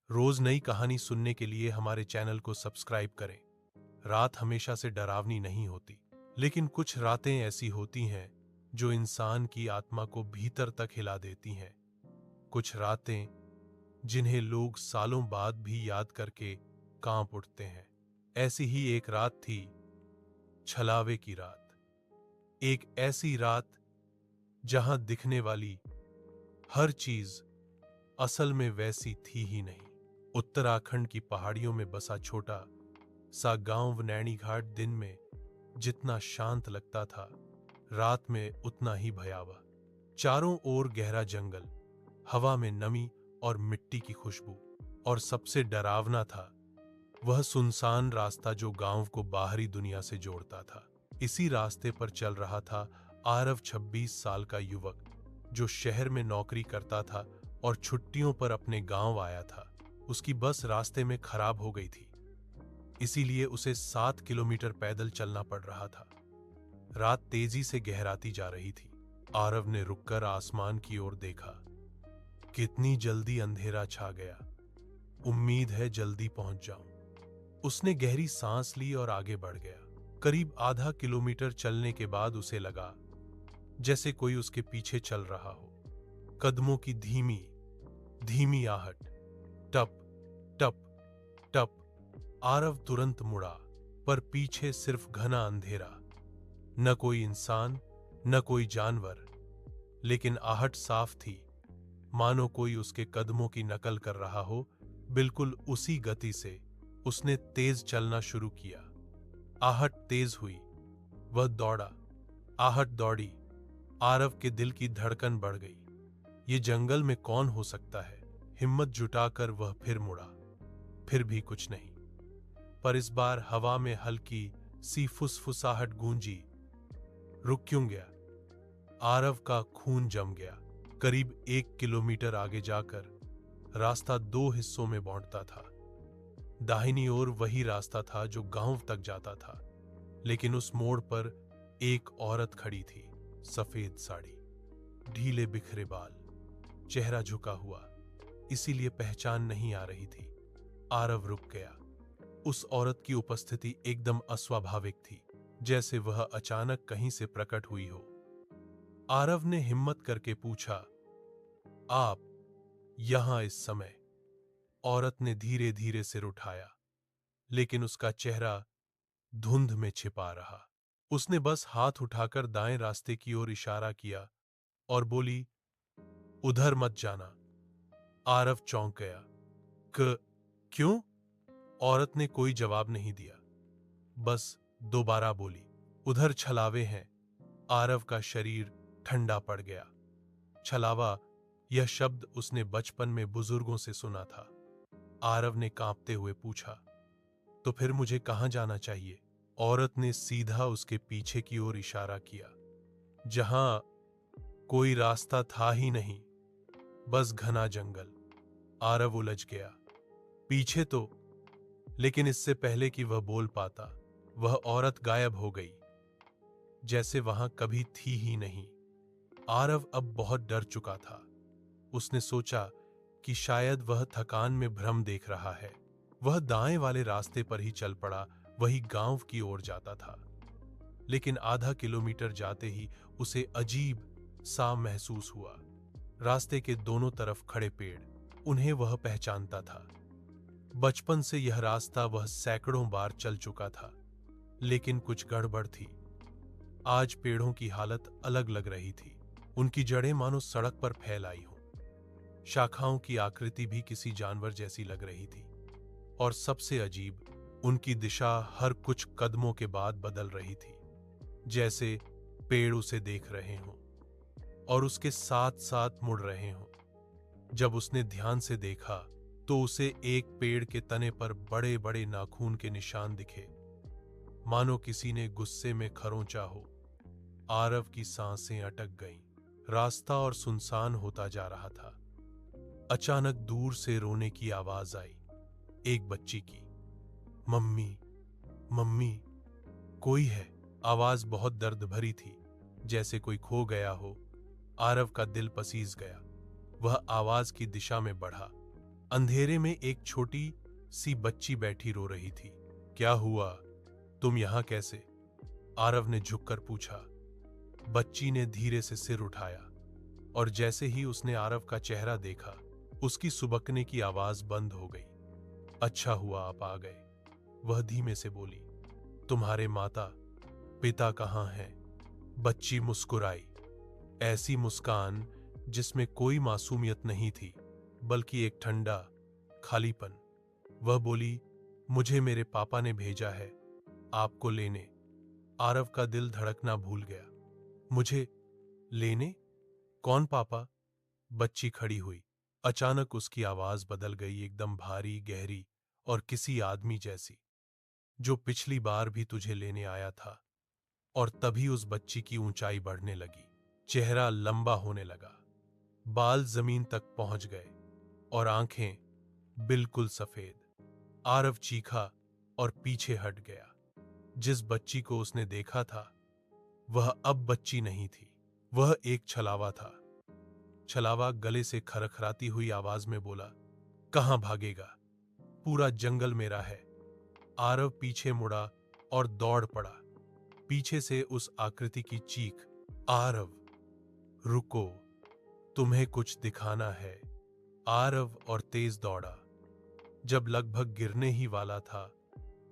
रोज नई कहानी सुनने के लिए हमारे चैनल को सब्सक्राइब करें। रात हमेशा से डरावनी नहीं होती, लेकिन कुछ रातें ऐसी होती हैं जो इंसान की आत्मा को भीतर तक हिला देती हैं। कुछ रातें जिन्हें लोग सालों बाद भी याद करके कांप उठते हैं। ऐसी ही एक रात थी, छलावे की रात। एक ऐसी रात जहां दिखने वाली हर चीज असल में वैसी थी ही नहीं। उत्तराखंड की पहाड़ियों में बसा छोटा सा गांव नैनी घाट दिन में जितना शांत लगता था, रात में उतना ही भयावह। चारों ओर गहरा जंगल, हवा में नमी और मिट्टी की खुशबू, और सबसे डरावना था वह सुनसान रास्ता जो गांव को बाहरी दुनिया से जोड़ता था। इसी रास्ते पर चल रहा था आरव, 26 साल का युवक जो शहर में नौकरी करता था और छुट्टियों पर अपने गांव आया था। उसकी बस रास्ते में खराब हो गई थी, इसीलिए उसे 7 किलोमीटर पैदल चलना पड़ रहा था। रात तेजी से गहराती जा रही थी। आरव ने रुककर आसमान की ओर देखा। कितनी जल्दी अंधेरा छा गया। उम्मीद है जल्दी पहुंच जाऊं। उसने गहरी सांस ली और आगे बढ़ गया। करीब आधा किलोमीटर चलने के बाद उसे लगा जैसे कोई उसके पीछे चल रहा हो। कदमों की धीमी धीमी आहट, टप टप टप। आरव तुरंत मुड़ा, पर पीछे सिर्फ घना अंधेरा। न कोई इंसान, न कोई जानवर, लेकिन आहट साफ थी, मानो कोई उसके कदमों की नकल कर रहा हो। बिल्कुल उसी गति से उसने तेज चलना शुरू किया। आहट तेज हुई, वह दौड़ा। आहट दौड़ी, आरव के दिल की धड़कन बढ़ गई। ये जंगल में कौन हो सकता है? हिम्मत जुटाकर वह फिर मुड़ा, फिर भी कुछ नहीं। पर इस बार हवा में हल्की सी फुसफुसाहट गूंजी। रुक क्यों गया? आरव का खून जम गया। करीब 1 किलोमीटर आगे जाकर रास्ता 2 हिस्सों में बांटता था। दाहिनी ओर वही रास्ता था जो गांव तक जाता था, लेकिन उस मोड़ पर एक औरत खड़ी थी। सफेद साड़ी, ढीले बिखरे बाल, चेहरा झुका हुआ, इसीलिए पहचान नहीं आ रही थी। आरव रुक गया। उस औरत की उपस्थिति एकदम अस्वाभाविक थी, जैसे वह अचानक कहीं से प्रकट हुई हो। आरव ने हिम्मत करके पूछा, आप यहां इस समय? औरत ने धीरे धीरे सिर उठाया, लेकिन उसका चेहरा धुंध में छिपा रहा। उसने बस हाथ उठाकर दाएं रास्ते की ओर इशारा किया और बोली, उधर मत जाना। आरव चौंक गया। क्यों? औरत ने कोई जवाब नहीं दिया, बस दोबारा बोली, उधर छलावे हैं। आरव का शरीर ठंडा पड़ गया। छलावा, यह शब्द उसने बचपन में बुजुर्गों से सुना था। आरव ने कांपते हुए पूछा, तो फिर मुझे कहां जाना चाहिए? औरत ने सीधा उसके पीछे की ओर इशारा किया, जहां कोई रास्ता था ही नहीं, बस घना जंगल। आरव उलझ गया। पीछे तो, लेकिन इससे पहले कि वह बोल पाता, वह औरत गायब हो गई, जैसे वहां कभी थी ही नहीं। आरव अब बहुत डर चुका था। उसने सोचा कि शायद वह थकान में भ्रम देख रहा है। वह दाएं वाले रास्ते पर ही चल पड़ा, वही गांव की ओर जाता था। लेकिन आधा किलोमीटर जाते ही उसे अजीब सा महसूस हुआ। रास्ते के दोनों तरफ खड़े पेड़, उन्हें वह पहचानता था। बचपन से यह रास्ता वह सैकड़ों बार चल चुका था, लेकिन कुछ गड़बड़ थी। आज पेड़ों की हालत अलग लग रही थी। उनकी जड़ें मानो सड़क पर फैल आई हों। शाखाओं की आकृति भी किसी जानवर जैसी लग रही थी, और सबसे अजीब, उनकी दिशा हर कुछ कदमों के बाद बदल रही थी, जैसे पेड़ उसे देख रहे हों और उसके साथ साथ मुड़ रहे हों। जब उसने ध्यान से देखा तो उसे एक पेड़ के तने पर बड़े बड़े नाखून के निशान दिखे, मानो किसी ने गुस्से में खरोंचा हो। आरव की सांसें अटक गईं। रास्ता और सुनसान होता जा रहा था। अचानक दूर से रोने की आवाज आई, एक बच्ची की। मम्मी, मम्मी, कोई है? आवाज बहुत दर्द भरी थी, जैसे कोई खो गया हो। आरव का दिल पसीज गया। वह आवाज की दिशा में बढ़ा, अंधेरे में एक छोटी सी बच्ची बैठी रो रही थी। क्या हुआ? तुम यहां कैसे? आरव ने झुककर पूछा। बच्ची ने धीरे से सिर उठाया और जैसे ही उसने आरव का चेहरा देखा, उसकी सुबकने की आवाज बंद हो गई। अच्छा हुआ आप आ गए, वह धीमे से बोली। तुम्हारे माता पिता कहाँ हैं? बच्ची मुस्कुराई, ऐसी मुस्कान जिसमें कोई मासूमियत नहीं थी, बल्कि एक ठंडा खालीपन। वह बोली, मुझे मेरे पापा ने भेजा है आपको लेने। आरव का दिल धड़कना भूल गया। मुझे लेने? कौन पापा? बच्ची खड़ी हुई। अचानक उसकी आवाज बदल गई, एकदम भारी, गहरी और किसी आदमी जैसी, जो पिछली बार भी तुझे लेने आया था। और तभी उस बच्ची की ऊंचाई बढ़ने लगी, चेहरा लंबा होने लगा, बाल जमीन तक पहुंच गए और आंखें बिल्कुल सफेद। आरव चीखा और पीछे हट गया। जिस बच्ची को उसने देखा था, वह अब बच्ची नहीं थी, वह एक छलावा था। छलावा गले से खरखराती हुई आवाज में बोला, कहां भागेगा? पूरा जंगल मेरा है। आरव पीछे मुड़ा और दौड़ पड़ा। पीछे से उस आकृति की चीख, आरव रुको, तुम्हें कुछ दिखाना है। आरव और तेज दौड़ा। जब लगभग गिरने ही वाला था,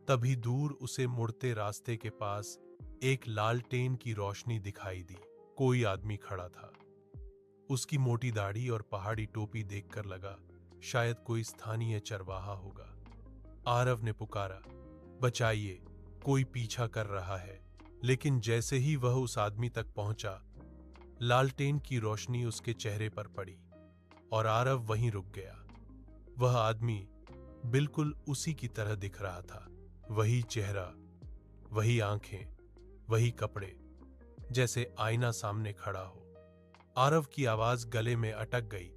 तभी दूर उसे मुड़ते रास्ते के पास एक लालटेन की रोशनी दिखाई दी। कोई आदमी खड़ा था। उसकी मोटी दाढ़ी और पहाड़ी टोपी देखकर लगा शायद कोई स्थानीय चरवाहा होगा। आरव ने पुकारा, बचाइए, कोई पीछा कर रहा है। लेकिन जैसे ही वह उस आदमी तक पहुंचा, लालटेन की रोशनी उसके चेहरे पर पड़ी और आरव वहीं रुक गया। वह आदमी बिल्कुल उसी की तरह दिख रहा था। वही चेहरा, वही आंखें, वही कपड़े, जैसे आईना सामने खड़ा हो। आरव की आवाज गले में अटक गई।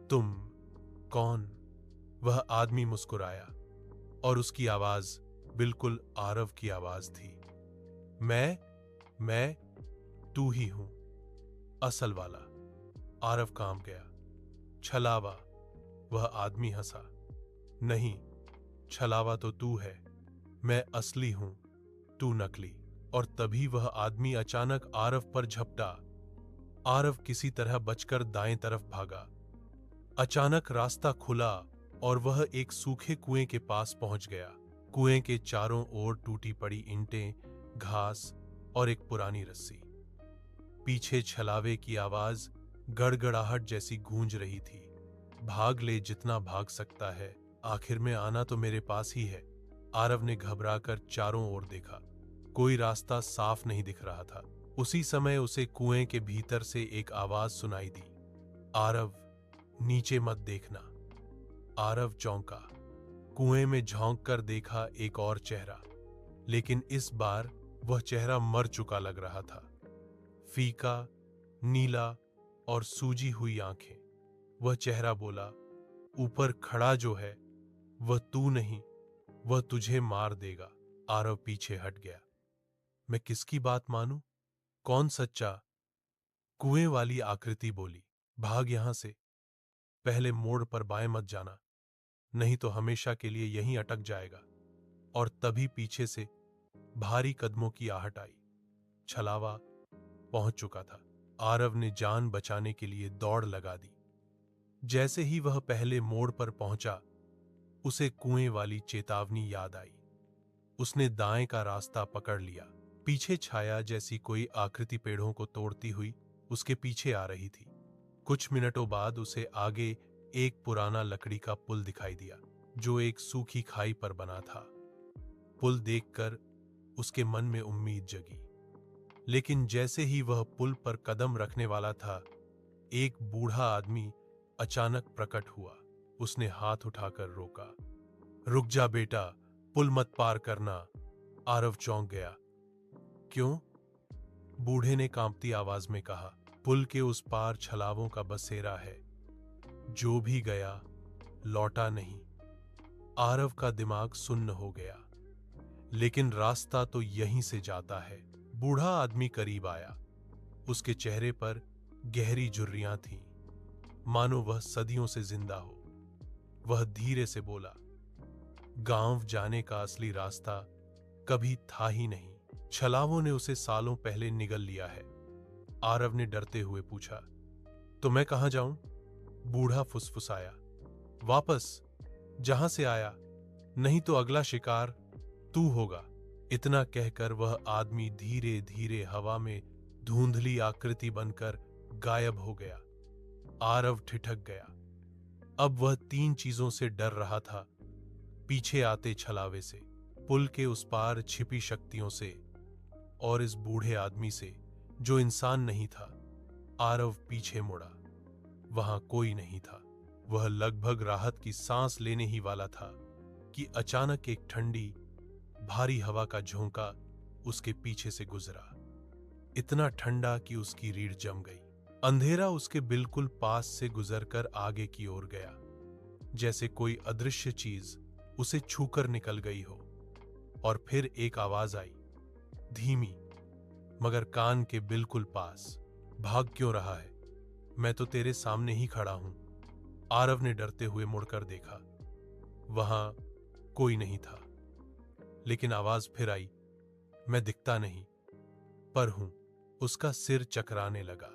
तुम कौन? वह आदमी मुस्कुराया और उसकी आवाज बिल्कुल आरव की आवाज थी। मैं तू ही हूं, असल वाला। आरव कांप गया। छलावा? वह आदमी हंसा। नहीं, छलावा तो तू है, मैं असली हूं, तू नकली। और तभी वह आदमी अचानक आरव पर झपटा। आरव किसी तरह बचकर दाएं तरफ भागा। अचानक रास्ता खुला और वह एक सूखे कुएं के पास पहुंच गया। कुएं के चारों ओर टूटी पड़ी ईंटें, घास और एक पुरानी रस्सी। पीछे छलावे की आवाज गड़गड़ाहट जैसी गूंज रही थी। भाग ले जितना भाग सकता है, आखिर में आना तो मेरे पास ही है। आरव ने घबराकर चारों ओर देखा। कोई रास्ता साफ नहीं दिख रहा था। उसी समय उसे कुएं के भीतर से एक आवाज सुनाई दी, आरव, नीचे मत देखना। आरव चौंका। कुएं में झांक कर देखा एक और चेहरा, लेकिन इस बार वह चेहरा मर चुका लग रहा था। फीका, नीला और सूजी हुई आंखें। वह चेहरा बोला, ऊपर खड़ा जो है वह तू नहीं, वह तुझे मार देगा। आरव पीछे हट गया। मैं किसकी बात मानूं? कौन सच्चा? कुएं वाली आकृति बोली, भाग यहां से। पहले मोड़ पर बाएं मत जाना, नहीं तो हमेशा के लिए यहीं अटक जाएगा। और तभी पीछे से भारी कदमों की आहट आई। छलावा पहुंच चुका था। आरव ने जान बचाने के लिए दौड़ लगा दी। जैसे ही वह पहले मोड़ पर पहुंचा, उसे कुएं वाली चेतावनी याद आई। उसने दाएं का रास्ता पकड़ लिया। पीछे छाया जैसी कोई आकृति पेड़ों को तोड़ती हुई उसके पीछे आ रही थी। कुछ मिनटों बाद उसे आगे एक पुराना लकड़ी का पुल दिखाई दिया, जो एक सूखी खाई पर बना था। पुल देखकर उसके मन में उम्मीद जगी। लेकिन जैसे ही वह पुल पर कदम रखने वाला था, एक बूढ़ा आदमी अचानक प्रकट हुआ। उसने हाथ उठाकर रोका। रुक जा बेटा, पुल मत पार करना। आरव चौंक गया। क्यों? बूढ़े ने कांपती आवाज में कहा, पुल के उस पार छलावों का बसेरा है। जो भी गया लौटा नहीं। आरव का दिमाग सुन्न हो गया। लेकिन रास्ता तो यहीं से जाता है। बूढ़ा आदमी करीब आया। उसके चेहरे पर गहरी झुर्रियां थीं, मानो वह सदियों से जिंदा हो। वह धीरे से बोला, गांव जाने का असली रास्ता कभी था ही नहीं। छलावों ने उसे सालों पहले निगल लिया है। आरव ने डरते हुए पूछा, तो मैं कहां जाऊं? बूढ़ा फुसफुसाया, वापस, जहां से आया, नहीं तो अगला शिकार तू होगा। इतना कहकर वह आदमी धीरे धीरे हवा में धुंधली आकृति बनकर गायब हो गया। आरव ठिठक गया। अब वह 3 चीजों से डर रहा था, पीछे आते छलावे से, पुल के उस पार छिपी शक्तियों से, और इस बूढ़े आदमी से जो इंसान नहीं था। आरव पीछे मुड़ा। वहां कोई नहीं था। वह लगभग राहत की सांस लेने ही वाला था कि अचानक एक ठंडी भारी हवा का झोंका उसके पीछे से गुजरा, इतना ठंडा कि उसकी रीढ़ जम गई। अंधेरा उसके बिल्कुल पास से गुजरकर आगे की ओर गया, जैसे कोई अदृश्य चीज उसे छूकर निकल गई हो। और फिर एक आवाज आई, धीमी मगर कान के बिल्कुल पास, भाग क्यों रहा है? मैं तो तेरे सामने ही खड़ा हूं। आरव ने डरते हुए मुड़कर देखा। वहां कोई नहीं था, लेकिन आवाज फिर आई, मैं दिखता नहीं पर हूं। उसका सिर चकराने लगा।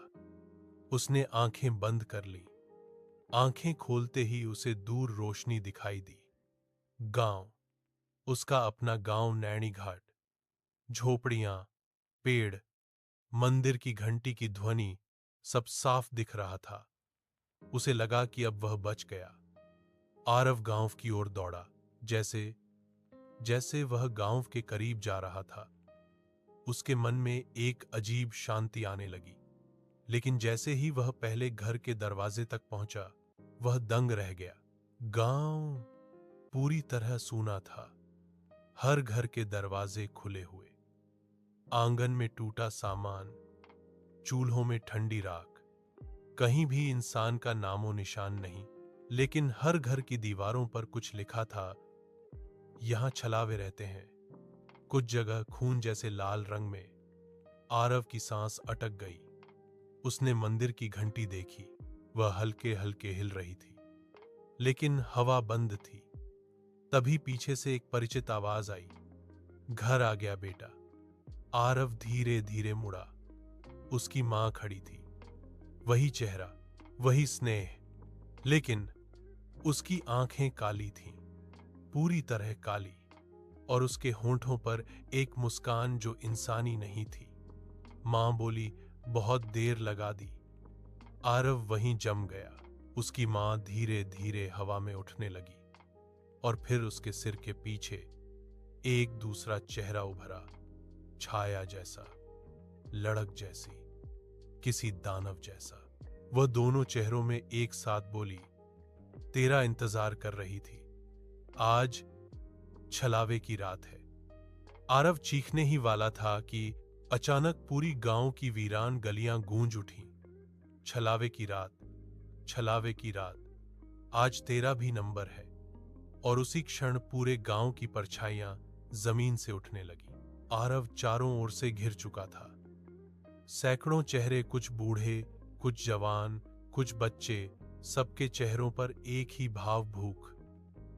उसने आंखें बंद कर ली। आंखें खोलते ही उसे दूर रोशनी दिखाई दी। गांव, उसका अपना गांव, नैनी घाट, झोपड़ियां, पेड़, मंदिर की घंटी की ध्वनि, सब साफ दिख रहा था। उसे लगा कि अब वह बच गया। आरव गांव की ओर दौड़ा, जैसे जैसे वह गांव के करीब जा रहा था। उसके मन में एक अजीब शांति आने लगी। लेकिन जैसे ही वह पहले घर के दरवाजे तक पहुंचा, वह दंग रह गया। गांव पूरी तरह सूना था। हर घर के दरवाजे खुले हुए, आंगन में टूटा सामान, चूल्हों में ठंडी राख, कहीं भी इंसान का नामो निशान नहीं। लेकिन हर घर की दीवारों पर कुछ लिखा था, यहां छलावे रहते हैं, कुछ जगह खून जैसे लाल रंग में। आरव की सांस अटक गई। उसने मंदिर की घंटी देखी। वह हल्के हल्के हिल रही थी, लेकिन हवा बंद थी। तभी पीछे से एक परिचित आवाज आई, घर आ गया बेटा। आरव धीरे धीरे मुड़ा। उसकी मां खड़ी थी। वही चेहरा, वही स्नेह, लेकिन उसकी आंखें काली थीं, पूरी तरह काली, और उसके होंठों पर एक मुस्कान जो इंसानी नहीं थी। मां बोली, बहुत देर लगा दी। आरव वहीं जम गया। उसकी मां धीरे धीरे हवा में उठने लगी, और फिर उसके सिर के पीछे एक दूसरा चेहरा उभरा, छाया जैसा, लड़क जैसी, किसी दानव जैसा। वह दोनों चेहरों में एक साथ बोली, तेरा इंतजार कर रही थी। आज छलावे की रात है। आरव चीखने ही वाला था कि अचानक पूरी गांव की वीरान गलियां गूंज उठीं। छलावे की रात, छलावे की रात, आज तेरा भी नंबर है। और उसी क्षण पूरे गांव की परछाइयां जमीन से उठने लगी। आरव चारों ओर से घिर चुका था। सैकड़ों चेहरे, कुछ बूढ़े, कुछ जवान, कुछ बच्चे, सबके चेहरों पर एक ही भाव, भूख।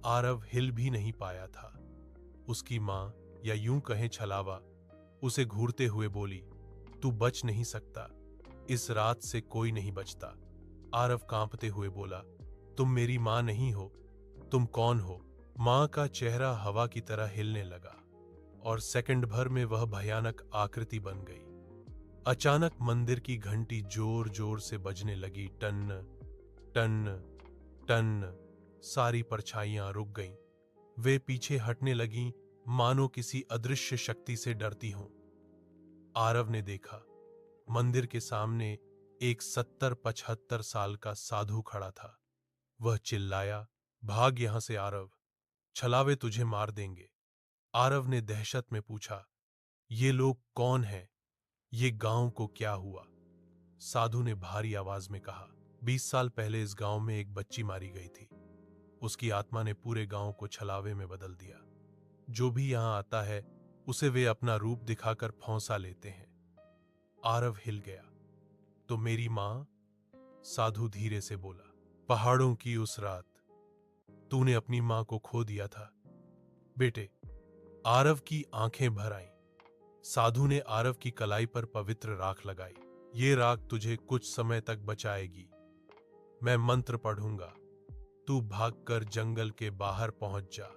आरव हिल भी नहीं पाया था। उसकी मां, या यूं कहें छलावा, उसे घूरते हुए बोली, तू बच नहीं सकता, इस रात से कोई नहीं बचता। आरव कांपते हुए बोला, तुम मेरी मां नहीं हो, तुम कौन हो? मां का चेहरा हवा की तरह हिलने लगा, और सेकंड भर में वह भयानक आकृति बन गई। अचानक मंदिर की घंटी जोर जोर से बजने लगी, टन टन टन। सारी परछाइयां रुक गईं। वे पीछे हटने लगीं, मानो किसी अदृश्य शक्ति से डरती हों। आरव ने देखा, मंदिर के सामने एक 70-75 साल का साधु खड़ा था। वह चिल्लाया, भाग यहां से आरव, छलावे तुझे मार देंगे। आरव ने दहशत में पूछा, ये लोग कौन हैं? ये गांव को क्या हुआ? साधु ने भारी आवाज में कहा, 20 साल पहले इस गांव में एक बच्ची मारी गई थी। उसकी आत्मा ने पूरे गांव को छलावे में बदल दिया। जो भी यहां आता है, उसे वे अपना रूप दिखाकर फौंसा लेते हैं। आरव हिल गया। तो मेरी मां? साधु धीरे से बोला, पहाड़ों की उस रात, तूने अपनी मां को खो दिया था बेटे। आरव की आंखें भर आईं। साधु ने आरव की कलाई पर पवित्र राख लगाई। ये राख तुझे कुछ समय तक बचाएगी। मैं मंत्र पढ़ूंगा, तू भागकर जंगल के बाहर पहुंच जा।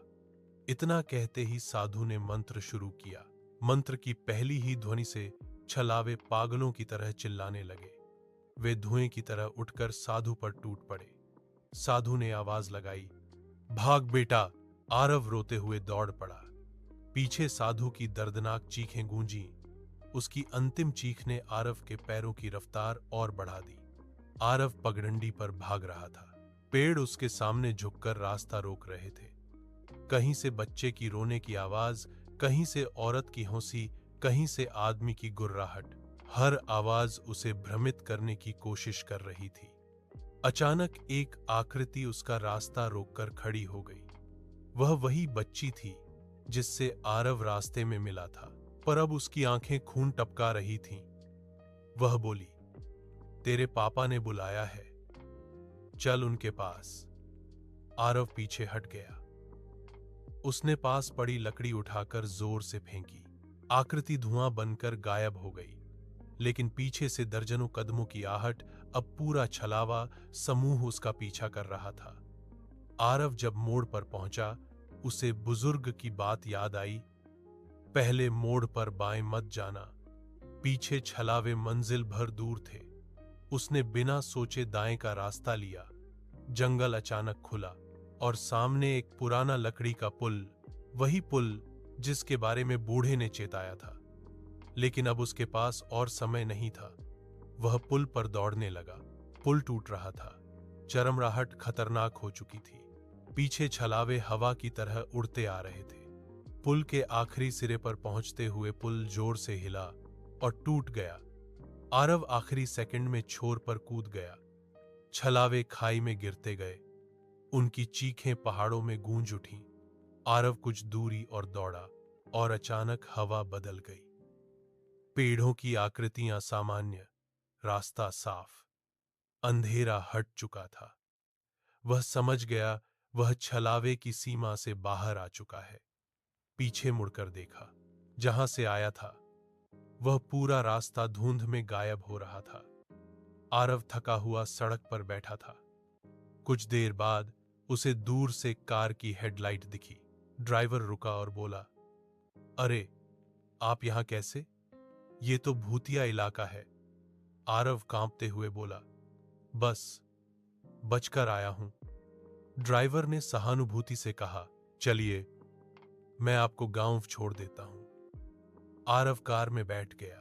इतना कहते ही साधु ने मंत्र शुरू किया। मंत्र की पहली ही ध्वनि से छलावे पागलों की तरह चिल्लाने लगे। वे धुएं की तरह उठकर साधु पर टूट पड़े। साधु ने आवाज लगाई, भाग बेटा। आरव रोते हुए दौड़ पड़ा। पीछे साधु की दर्दनाक चीखें गूंजी। उसकी अंतिम चीख ने आरव के पैरों की रफ्तार और बढ़ा दी। आरव पगडंडी पर भाग रहा था। पेड़ उसके सामने झुककर रास्ता रोक रहे थे। कहीं से बच्चे की रोने की आवाज, कहीं से औरत की हंसी, कहीं से आदमी की गुर्राहट। हर आवाज उसे भ्रमित करने की कोशिश कर रही थी। अचानक एक आकृति उसका रास्ता रोककर खड़ी हो गई। वह वही बच्ची थी जिससे आरव रास्ते में मिला था, पर अब उसकी आंखें खून टपका रही थीं। वह बोली, तेरे पापा ने बुलाया है, चल उनके पास। आरव पीछे हट गया। उसने पास पड़ी लकड़ी उठाकर जोर से फेंकी। आकृति धुआं बनकर गायब हो गई, लेकिन पीछे से दर्जनों कदमों की आहट, अब पूरा छलावा समूह उसका पीछा कर रहा था। आरव जब मोड़ पर पहुंचा, उसे बुजुर्ग की बात याद आई, पहले मोड़ पर बाएं मत जाना। पीछे छलावे मंजिल भर दूर थे। उसने बिना सोचे दाएं का रास्ता लिया। जंगल अचानक खुला और सामने एक पुराना लकड़ी का पुल, वही पुल जिसके बारे में बूढ़े ने चेताया था। लेकिन अब उसके पास और समय नहीं था। वह पुल पर दौड़ने लगा। पुल टूट रहा था। चरमराहट खतरनाक हो चुकी थी। पीछे छलावे हवा की तरह उड़ते आ रहे थे। पुल के आखिरी सिरे पर पहुंचते हुए पुल जोर से हिला और टूट गया। आरव आखिरी सेकंड में छोर पर कूद गया। छलावे खाई में गिरते गए। उनकी चीखें पहाड़ों में गूंज उठीं। आरव कुछ दूरी और दौड़ा और अचानक हवा बदल गई। पेड़ों की आकृतियां सामान्य, रास्ता साफ। अंधेरा हट चुका था। वह समझ गया, वह छलावे की सीमा से बाहर आ चुका है। पीछे मुड़कर देखा। जहां से आया था वह पूरा रास्ता धुंध में गायब हो रहा था। आरव थका हुआ सड़क पर बैठा था। कुछ देर बाद उसे दूर से कार की हेडलाइट दिखी। ड्राइवर रुका और बोला, अरे, आप यहां कैसे? ये तो भूतिया इलाका है। आरव कांपते हुए बोला, बस बचकर आया हूं। ड्राइवर ने सहानुभूति से कहा, चलिए, मैं आपको गांव छोड़ देता हूं। आरव कार में बैठ गया।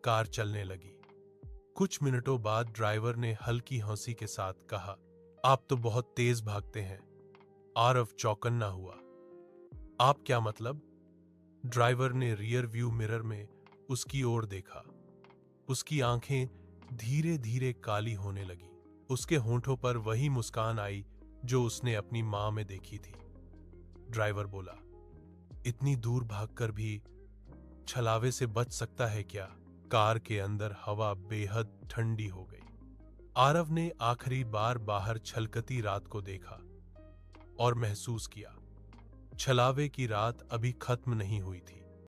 कार चलने लगी। कुछ मिनटों बाद ड्राइवर ने हल्की हंसी के साथ कहा, आप तो बहुत तेज भागते हैं। आरव चौकन्ना हुआ। आप क्या मतलब? ड्राइवर ने रियर व्यू मिरर में उसकी ओर देखा। उसकी आंखें धीरे धीरे काली होने लगी। उसके होंठों पर वही मुस्कान आई जो उसने अपनी मां में देखी थी। ड्राइवर बोला, इतनी दूर भागकर भी छलावे से बच सकता है क्या? कार के अंदर हवा बेहद ठंडी हो गई। आरव ने आखिरी बार बाहर छलकती रात को देखा और महसूस किया, छलावे की रात अभी खत्म नहीं हुई थी।